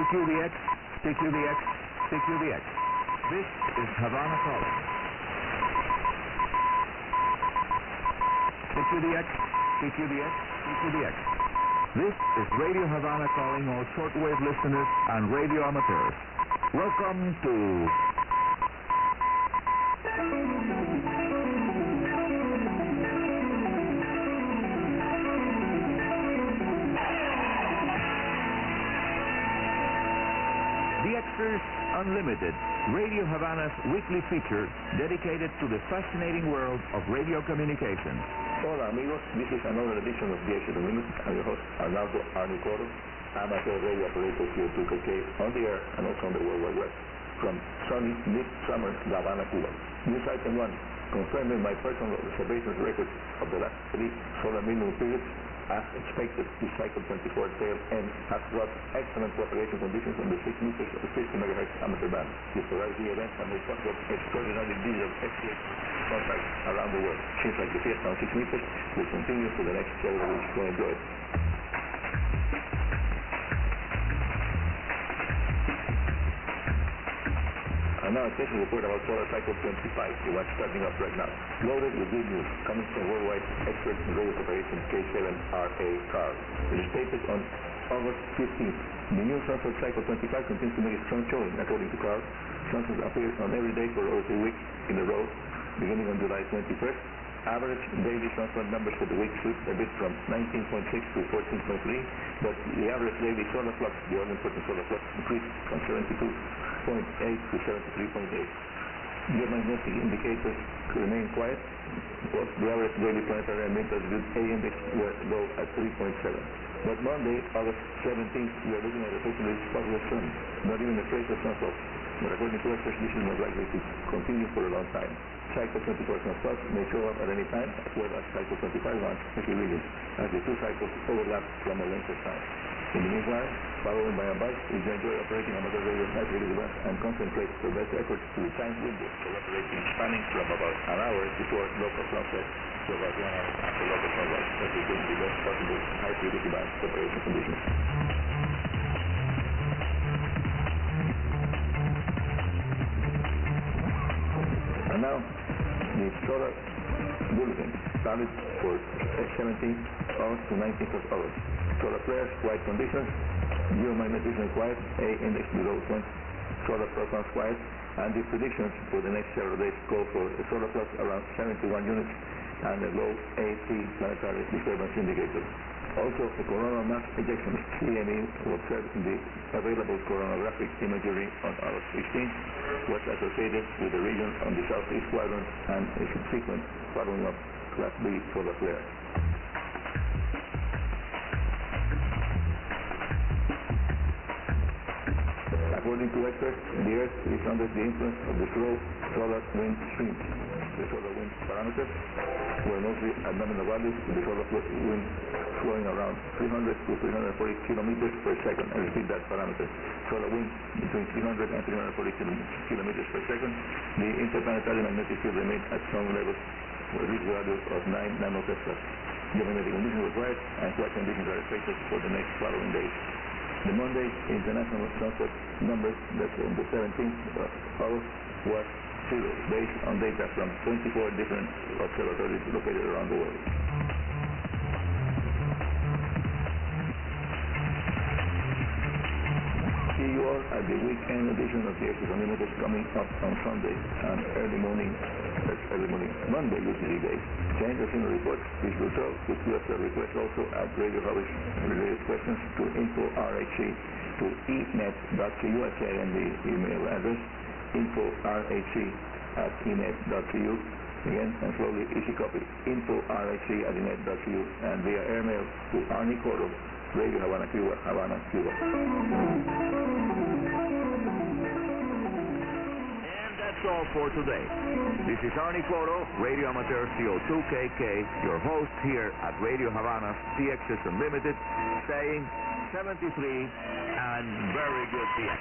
CQDX, CQDX, CQDX. This is Havana calling. CQDX, CQDX, CQDX. This is Radio Havana calling all shortwave listeners and radio amateurs. Welcome to... DXers Unlimited, Radio Havana's weekly feature dedicated to the fascinating world of radio communications. Hola amigos, this is another edition of DXers Unlimited. I'm your host, Arnaldo Arnicoro, amateur radio operator here at 2KK on the air and also on the World Wide Web from sunny mid-summer Havana, Cuba. News item 1, confirming my personal observations record of the last 3 solar minimum periods. As expected, the cycle 24 tail end has brought excellent propagation conditions on the 6 meters of 50 MHz amateur band. The sporadic events have made possible extraordinary digital FTX contacts around the world. Seems like the fiesta on 6 meters will continue for the next several weeks. So enjoy it. And now a special report about solar cycle 25, the one starting up right now. Loaded with good news, coming from worldwide expert in radio propagation K7RA Carl. It is stated on August 15th. The new sunset cycle 25 continues to make a strong showing, according to Carl. Sunset appears on every day for over 2 weeks in a row, beginning on July 21st. Average daily sunset numbers for the week slipped a bit from 19.6 to 14.3, but the average daily solar flux, the all-important solar flux, increased from 72.8 to 73.8. Geomagnetic indicators remain quiet, but the average daily planetary and meteorological A index were low at 3.7. But Monday, August 17th, we are looking at a totally spotless sun, not even a trace of sunspot. But according to experts, this is not likely to continue for a long time. Cycle 24 sunspots may show up at any time, as well as Cycle 25 ones, equilibrium, as the two cycles overlap from a length of time. In the meanwhile, following by advice, is to enjoy operating amateur radio at radio device and concentrate the best efforts to the time window for operating, spanning from about an hour before local sunset to about 1 hour after local sunrise, that will bring the best possible high-frequency band operation conditions. And now, the solar bulletin, valid for 17th August to 19th of August. Solar flares, quiet conditions, geomagnetism quiet, A index below 20, solar protons quiet, and the predictions for the next several days call for a solar flux around 71 units and a low A3 planetary disturbance indicator. Also, a coronal mass ejection, CME, observed in the available coronographic imagery on August 16th, was associated with the region on the southeast quadrant and a subsequent following up Class B solar flare. According to experts, the Earth is under the influence of the slow solar wind streams. The solar wind parameters were mostly at nominal values, the solar wind flowing around 300 to 340 kilometers per second. I repeat that parameter. Solar wind between 300 and 340 kilometers per second. The interplanetary magnetic field remained at strong levels with reach values of 9 nanoteslas. Geomagnetic conditions were quiet and quiet conditions are expected for the next following days. The Monday international sunset numbers, that's on the 17th of August, was 0, based on data from 24 different observatories located around the world. See you all at the weekend edition of DXers Unlimited coming up on Sunday and early morning Monday UTC days. Change the signal report, please do so. If you have a request also at Radio Havana related questions to info.rhc to enet.cu, I say in the email address, info.rhc@enet.cu. Again, and slowly, easy copy, info.rhc@enet.cu, and via airmail to Arnie Coro, Radio Havana Cuba, Havana, Cuba. That's all for today. This is Arnie Coro, Radio Amateur CO2KK, your host here at Radio Havana DXers Unlimited, saying 73 and very good DX.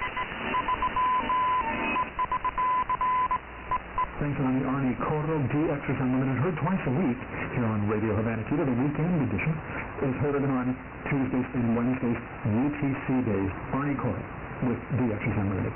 Thanks, Arnie Coro. DXers Unlimited, heard twice a week here on Radio Havana Cuba. The weekend edition is heard on Tuesdays and Wednesdays, UTC days. Arnie Coro. with DXers Unlimited.